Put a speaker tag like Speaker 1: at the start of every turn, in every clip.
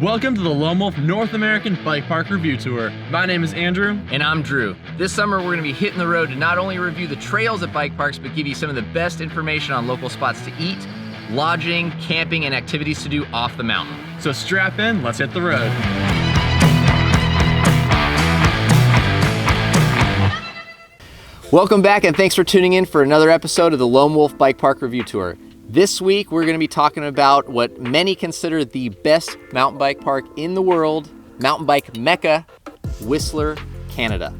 Speaker 1: Welcome to the Loam North American Bike Park Review Tour. My name is Andrew.
Speaker 2: And I'm Drew. This summer we're going to be hitting the road to not only review the trails at bike parks, but give you some of the best information on local spots to eat, lodging, camping, and activities to do off the mountain.
Speaker 1: So strap in, let's hit the road.
Speaker 2: Welcome back and thanks for tuning in for another episode of the Lone Wolf Bike Park Review Tour. This week we're going to be talking about what many consider the best mountain bike park in the world, mountain bike mecca, Whistler, Canada.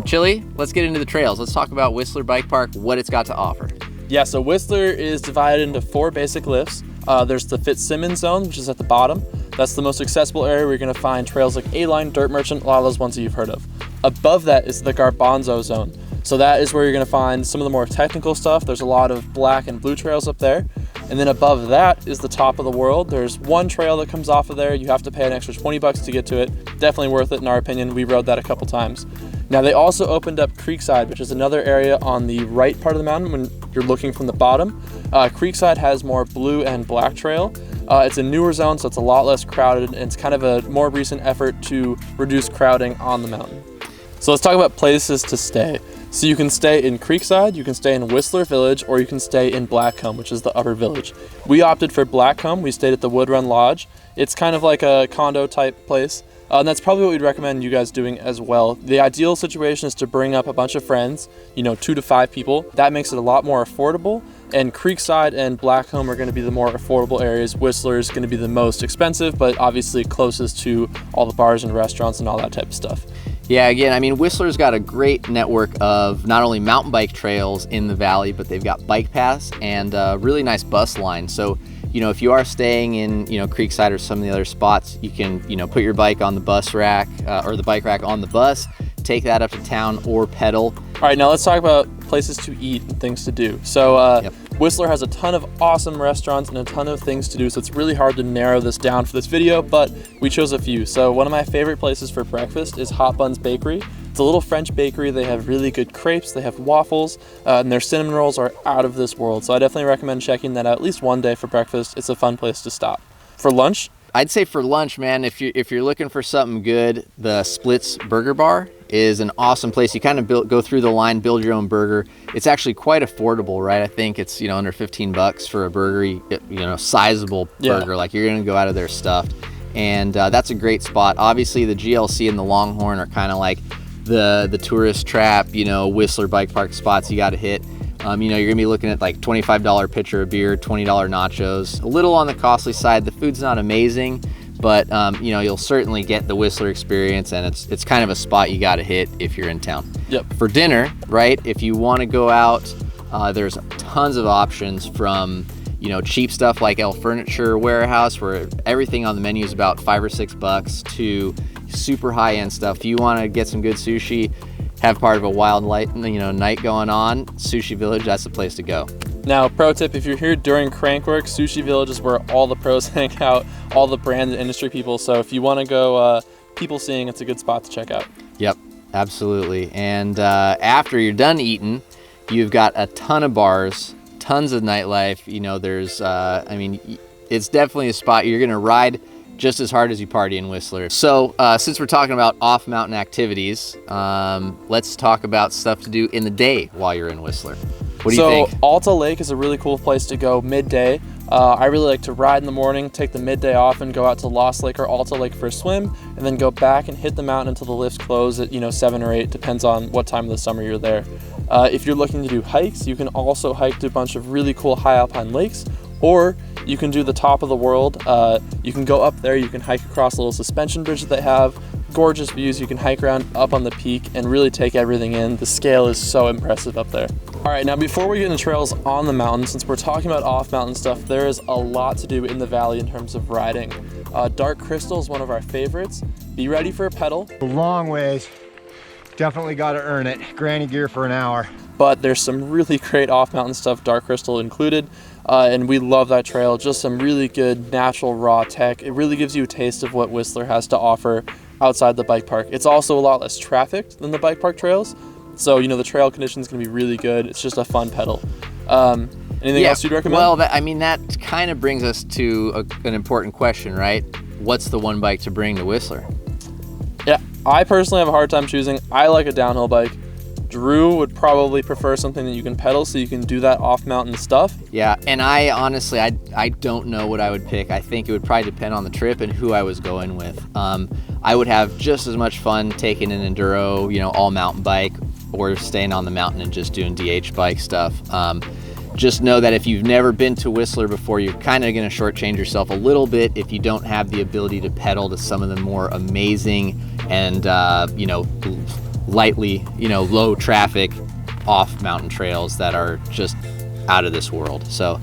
Speaker 2: Chili, let's get into the trails. Let's talk about Whistler Bike Park, what it's got to offer.
Speaker 3: Yeah, so Whistler is divided into 4 basic lifts. There's the Fitzsimmons zone, which is at the bottom. That's the most accessible area where you're going to find trails like A-Line, Dirt Merchant, a lot of those ones that you've heard of. Above that is the Garbanzo zone. So that is where you're going to find some of the more technical stuff. There's a lot of black and blue trails up there. And then above that is the top of the world. There's one trail that comes off of there. You have to pay an extra 20 bucks to get to it. Definitely worth it in our opinion. We rode that a couple times. Now they also opened up Creekside, which is another area on the right part of the mountain when you're looking from the bottom. Creekside has more blue and black trail. It's a newer zone, so it's a lot less crowded, and it's kind of a more recent effort to reduce crowding on the mountain. So let's talk about places to stay. So you can stay in Creekside, you can stay in Whistler Village, or you can stay in Blackcomb, which is the upper village. We opted for Blackcomb. We stayed at the Wood Run Lodge. It's kind of like a condo type place. And that's probably what we'd recommend you guys doing as well. The ideal situation is to bring up a bunch of friends, 2 to 5 people. That makes it a lot more affordable. And Creekside and Blackcomb are going to be the more affordable areas. Whistler is going to be the most expensive, but obviously closest to all the bars and restaurants and all that type of stuff.
Speaker 2: Yeah, again, I mean, Whistler's got a great network of not only mountain bike trails in the valley, but they've got bike paths and a really nice bus line. So, if you are staying in, Creekside or some of the other spots, you can, put your bike on the bus rack or the bike rack on the bus, take that up to town or pedal.
Speaker 3: All right, now let's talk about places to eat and things to do. So Whistler has a ton of awesome restaurants and a ton of things to do, so it's really hard to narrow this down for this video, but we chose a few. So one of my favorite places for breakfast is Hot Buns Bakery. It's a little French bakery. They have really good crepes, they have waffles, and their cinnamon rolls are out of this world. So I definitely recommend checking that out at least one day for breakfast. It's a fun place to stop. For lunch,
Speaker 2: I'd say for lunch, man, if you're looking for something good, the Splits Burger Bar is an awesome place. You kind of go through the line, build your own burger. It's actually quite affordable, right? I think it's under $15 for a burger, sizable burger. Like you're gonna go out of there stuffed, and that's a great spot. Obviously, the GLC and the Longhorn are kind of like the tourist trap, Whistler Bike Park spots you got to hit. You're gonna be looking at like $25 pitcher of beer, $20 nachos. A little on the costly side. The food's not amazing, but you'll certainly get the Whistler experience, and it's kind of a spot you got to hit if you're in town.
Speaker 3: Yep.
Speaker 2: For dinner, right? If you want to go out, there's tons of options from cheap stuff like El Furniture Warehouse, where everything on the menu is about $5 or $6, to super high-end stuff. If you want to get some good sushi, have part of a wild night going on, Sushi Village, that's the place to go.
Speaker 3: Now, pro tip, if you're here during Crankwork, Sushi Village is where all the pros hang out, all the brand and industry people. So if you want to go people seeing, it's a good spot to check out.
Speaker 2: Yep, absolutely. And after you're done eating, you've got a ton of bars, tons of nightlife. There's, it's definitely a spot you're going to ride just as hard as you party in Whistler. So since we're talking about off-mountain activities, let's talk about stuff to do in the day while you're in Whistler. What do you think?
Speaker 3: So Alta Lake is a really cool place to go midday. I really like to ride in the morning, take the midday off, and go out to Lost Lake or Alta Lake for a swim, and then go back and hit the mountain until the lifts close at 7 or 8, depends on what time of the summer you're there. If you're looking to do hikes, you can also hike to a bunch of really cool high alpine lakes, or you can do the top of the world. You can go up there, you can hike across a little suspension bridge that they have. Gorgeous views. You can hike around up on the peak and really take everything in. The scale is so impressive up there. All right, now before we get into trails on the mountain, since we're talking about off-mountain stuff, there is a lot to do in the valley in terms of riding. Dark Crystal is one of our favorites. Be ready for a pedal.
Speaker 4: A long ways. Definitely got to earn it. Granny gear for an hour.
Speaker 3: But there's some really great off-mountain stuff, Dark Crystal included, and we love that trail. Just some really good natural raw tech. It really gives you a taste of what Whistler has to offer outside the bike park. It's also a lot less trafficked than the bike park trails, so the trail conditions can be really good. It's just a fun pedal. Anything else you'd recommend?
Speaker 2: Well, that kind of brings us to an important question, right? what's the one bike to bring to Whistler?
Speaker 3: Yeah, I personally have a hard time choosing. I like a downhill bike. Drew would probably prefer something that you can pedal so you can do that off mountain stuff.
Speaker 2: Yeah, and I honestly, I don't know what I would pick. I think it would probably depend on the trip and who I was going with. I would have just as much fun taking an enduro, all mountain bike, or staying on the mountain and just doing DH bike stuff. Just know that if you've never been to Whistler before, you're kind of going to shortchange yourself a little bit if you don't have the ability to pedal to some of the more amazing and, lightly, low traffic off mountain trails that are just out of this world. So,
Speaker 3: all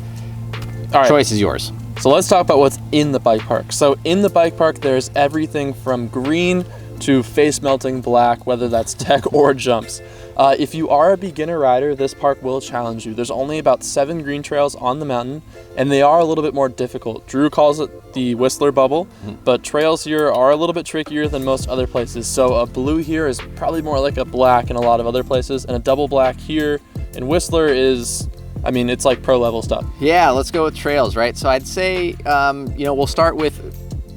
Speaker 3: right,
Speaker 2: choice is yours.
Speaker 3: So let's talk about what's in the bike park. So in the bike park, there's everything from green to face melting black, whether that's tech or jumps. If you are a beginner rider, this park will challenge you. There's only about 7 green trails on the mountain, and they are a little bit more difficult. Drew calls it the Whistler bubble, but trails here are a little bit trickier than most other places. So a blue here is probably more like a black in a lot of other places, and a double black here in Whistler is, it's like pro level stuff.
Speaker 2: Yeah, let's go with trails, right? So I'd say, we'll start with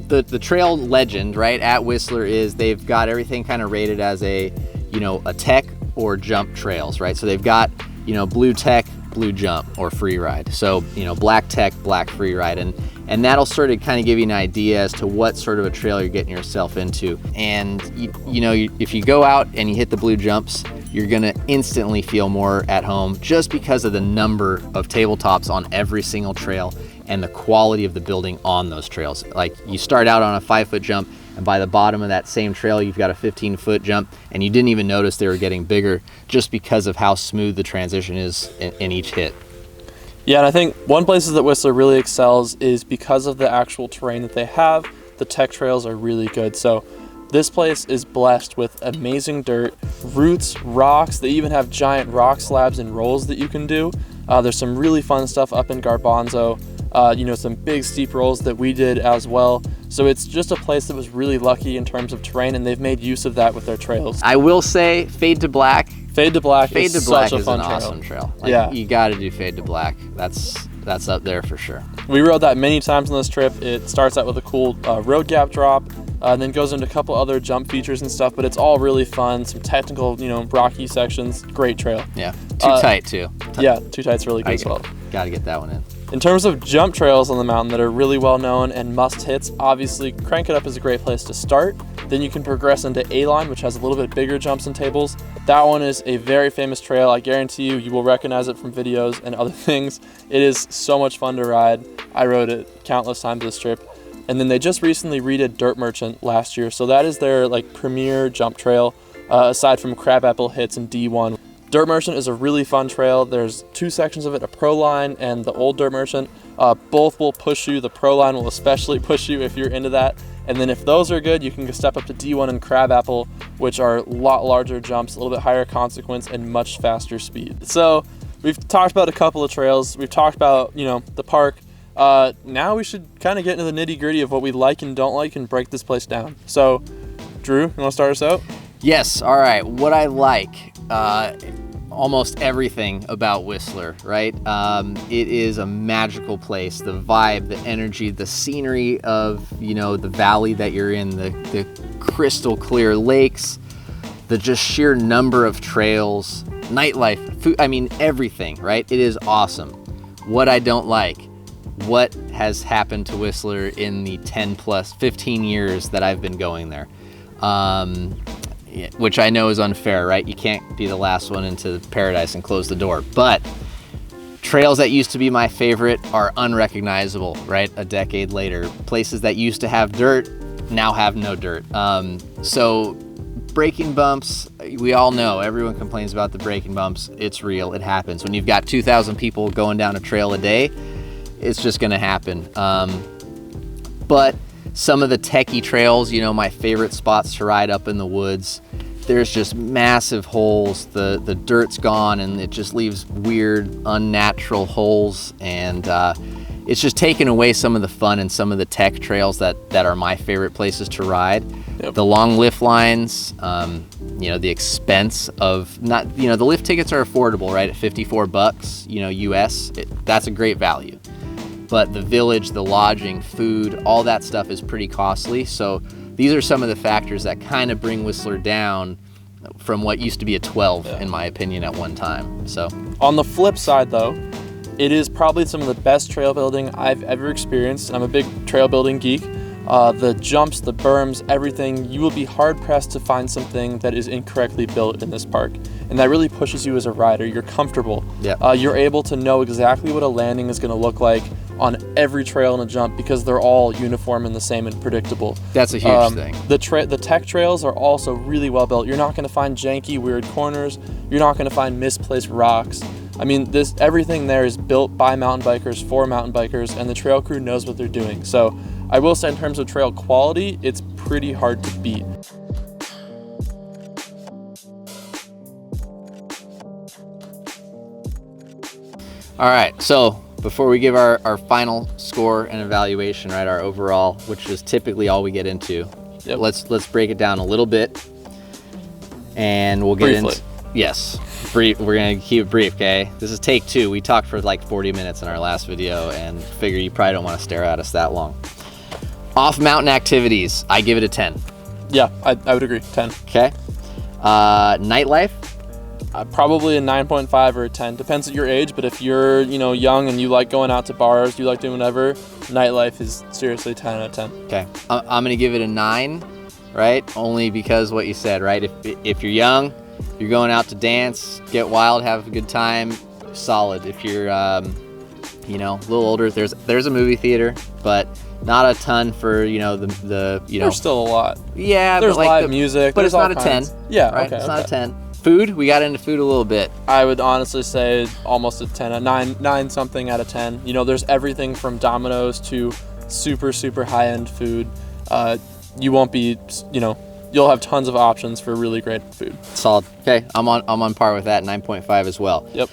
Speaker 2: the trail legend, right, at Whistler is they've got everything kind of rated as a tech or jump trails, right? So they've got, blue tech, blue jump, or free ride. So, black tech, black free ride. And that'll sort of kind of give you an idea as to what sort of a trail you're getting yourself into. And, if you go out and you hit the blue jumps, you're gonna instantly feel more at home just because of the number of tabletops on every single trail and the quality of the building on those trails. Like, you start out on a 5-foot jump, and by the bottom of that same trail, you've got a 15-foot jump, and you didn't even notice they were getting bigger just because of how smooth the transition is in each hit.
Speaker 3: Yeah, and I think one place that Whistler really excels is because of the actual terrain that they have. The tech trails are really good. So this place is blessed with amazing dirt, roots, rocks. They even have giant rock slabs and rolls that you can do. There's some really fun stuff up in Garbanzo. Some big steep rolls that we did as well. So it's just a place that was really lucky in terms of terrain, and they've made use of that with their trails.
Speaker 2: I will say Fade to Black.
Speaker 3: Fade to Black
Speaker 2: Fade
Speaker 3: is
Speaker 2: to Black
Speaker 3: such a
Speaker 2: is
Speaker 3: fun
Speaker 2: an
Speaker 3: trail.
Speaker 2: awesome trail.
Speaker 3: Yeah.
Speaker 2: You got to do Fade to Black. That's up there for sure.
Speaker 3: We rode that many times on this trip. It starts out with a cool road gap drop, and then goes into a couple other jump features and stuff, but it's all really fun. Some technical, rocky sections. Great trail.
Speaker 2: Yeah, too tight too.
Speaker 3: Yeah, too tight's really good as well.
Speaker 2: Got to get that one in.
Speaker 3: In terms of jump trails on the mountain that are really well known and must hits, obviously Crank It Up is a great place to start. Then you can progress into A-Line, which has a little bit bigger jumps and tables. That one is a very famous trail. I guarantee you will recognize it from videos and other things. It is so much fun to ride. I rode it countless times this trip. And then they just recently redid Dirt Merchant last year, so that is their premier jump trail, aside from Crabapple Hits and D1. Dirt Merchant is a really fun trail. There's 2 sections of it, a pro line and the old Dirt Merchant. Both will push you. The pro line will especially push you if you're into that. And then if those are good, you can step up to D1 and Crabapple, which are a lot larger jumps, a little bit higher consequence, and much faster speed. So we've talked about a couple of trails. We've talked about, the park. Now we should kind of get into the nitty gritty of what we like and don't like and break this place down. So Drew, you want to start us out?
Speaker 2: Yes, all right. What I like, almost everything about Whistler, right? It is a magical place. The vibe, the energy, the scenery of, the valley that you're in, the crystal clear lakes, the just sheer number of trails, nightlife, food, everything, right? It is awesome. What I don't like, what has happened to Whistler in the 15 years that I've been going there. Which I know is unfair, right? You can't be the last one into paradise and close the door. But trails that used to be my favorite are unrecognizable, right? A decade later. Places that used to have dirt now have no dirt. So braking bumps, we all know, everyone complains about the braking bumps. It's real, it happens. When you've got 2,000 people going down a trail a day, it's just gonna happen. But some of the techie trails, my favorite spots to ride up in the woods, there's just massive holes. The dirt's gone and it just leaves weird, unnatural holes. And it's just taken away some of the fun and some of the tech trails that are my favorite places to ride. Yep. The long lift lines, the expense of the lift tickets are affordable, right? At $54, US, that's a great value. but the village, the lodging, food, all that stuff is pretty costly. So these are some of the factors that kind of bring Whistler down from what used to be a 12, in my opinion, at one time. So
Speaker 3: on the flip side though, it is probably some of the best trail building I've ever experienced. I'm a big trail building geek. The jumps, the berms, everything, you will be hard pressed to find something that is incorrectly built in this park. And that really pushes you as a rider. You're comfortable.
Speaker 2: Yeah.
Speaker 3: You're able to know exactly what a landing is going to look like on every trail and a jump because they're all uniform and the same and predictable.
Speaker 2: That's a huge thing.
Speaker 3: The tech trails are also really well built. You're not going to find janky, weird corners. You're not going to find misplaced rocks. I mean, everything there is built by mountain bikers for mountain bikers, and the trail crew knows what they're doing. So I will say in terms of trail quality, it's pretty hard to beat.
Speaker 2: All right, so before we give our final score and evaluation, right, our overall, which is typically all we get into, let's break it down a little bit, and we'll get into, yes, brief. We're gonna keep it brief, okay? This is take 2. We talked for like 40 minutes in our last video, and figure you probably don't want to stare at us that long. Off mountain activities, I give it a 10.
Speaker 3: Yeah, I would agree, 10.
Speaker 2: Okay. Nightlife.
Speaker 3: Probably a 9.5 or a 10. Depends on your age, but if you're, young and you like going out to bars, you like doing whatever, nightlife is seriously 10 out of 10.
Speaker 2: Okay. I'm going to give it a 9, right? Only because what you said, right? If you're young, you're going out to dance, get wild, have a good time, solid. If you're, a little older, there's a movie theater, but not a ton for,
Speaker 3: There's still a lot.
Speaker 2: Yeah,
Speaker 3: there's
Speaker 2: but like
Speaker 3: live music.
Speaker 2: But it's not a 10.
Speaker 3: Yeah,
Speaker 2: right?
Speaker 3: okay.
Speaker 2: It's not a 10. Food, we got into food a little bit.
Speaker 3: I would honestly say almost a 10, a 9 something out of 10. There's everything from Domino's to super, super high-end food. You won't be, you'll have tons of options for really great food.
Speaker 2: Solid. Okay, I'm on par with that, 9.5 as well.
Speaker 3: Yep.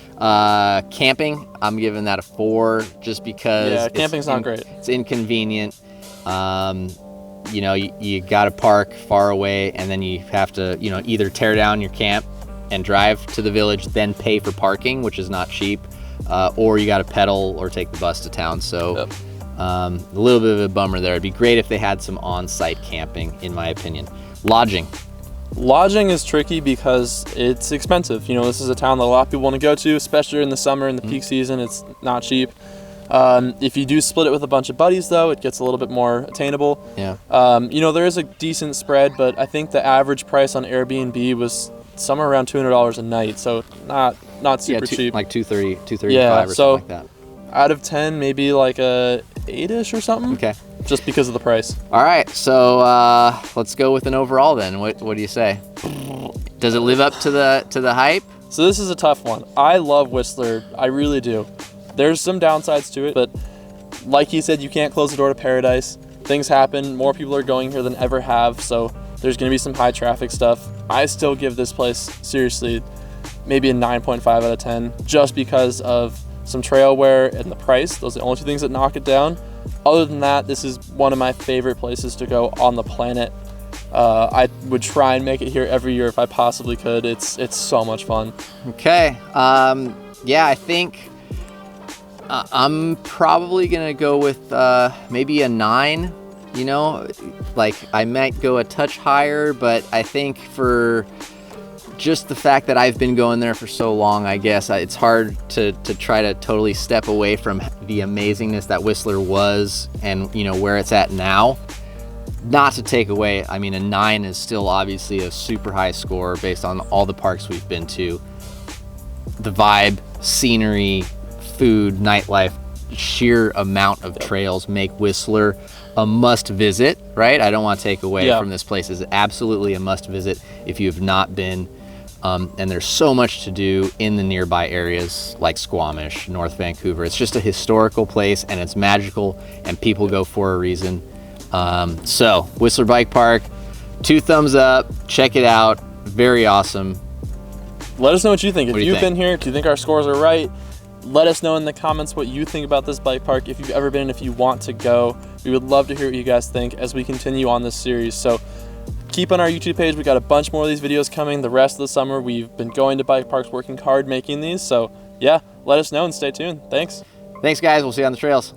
Speaker 2: Camping, I'm giving that a 4 just because
Speaker 3: camping's not great.
Speaker 2: It's inconvenient. You got to park far away, and then you have to, either tear down your camp and drive to the village, then pay for parking, which is not cheap, or you got to pedal or take the bus to town. So a little bit of a bummer there. It'd be great if they had some on-site camping, in my opinion. Lodging
Speaker 3: is tricky because it's expensive. This is a town that a lot of people want to go to, especially in the summer and the peak season. It's not cheap. If you do split it with a bunch of buddies, though, it gets a little bit more attainable.
Speaker 2: Yeah.
Speaker 3: There is a decent spread, but I think the average price on Airbnb was somewhere around $200 a night, so not super cheap.
Speaker 2: Like $235 or
Speaker 3: so
Speaker 2: something like that.
Speaker 3: Out of 10, maybe like a 8-ish or something.
Speaker 2: Okay.
Speaker 3: Just because of the price.
Speaker 2: All right, so let's go with an overall then. What do you say? Does it live up to the hype?
Speaker 3: So this is a tough one. I love Whistler. I really do. There's some downsides to it, but like he said, you can't close the door to paradise. Things happen. More people are going here than ever have, so there's going to be some high traffic stuff. I still give this place, seriously, maybe a 9.5 out of 10, just because of some trail wear and the price. Those are the only 2 things that knock it down. Other than that, this is one of my favorite places to go on the planet. I would try and make it here every year if I possibly could. It's so much fun.
Speaker 2: Okay. Yeah, I think I'm probably gonna go with maybe a 9. Like I might go a touch higher, but I think for just the fact that I've been going there for so long, I guess it's hard to try to totally step away from the amazingness that Whistler was and where it's at now. Not to take away, I mean, a 9 is still obviously a super high score based on all the parks we've been to. The vibe, scenery, food, nightlife, sheer amount of trails make Whistler a must visit, right? I don't want to take away from this place. It's absolutely a must visit if you have not been. And there's so much to do in the nearby areas like Squamish, North Vancouver. It's just a historical place and it's magical and people go for a reason. So Whistler Bike Park, 2 thumbs up, check it out. Very awesome.
Speaker 3: Let us know what you think. If you've
Speaker 2: think?
Speaker 3: been here, do you think our scores are right? Let us know in the comments what you think about this bike park. If you've ever been, if you want to go, we would love to hear what you guys think as we continue on this series. So keep on our YouTube page. We got a bunch more of these videos coming the rest of the summer. We've been going to bike parks, working hard making these. So yeah, let us know and stay tuned. Thanks.
Speaker 2: Thanks guys. We'll see you on the trails.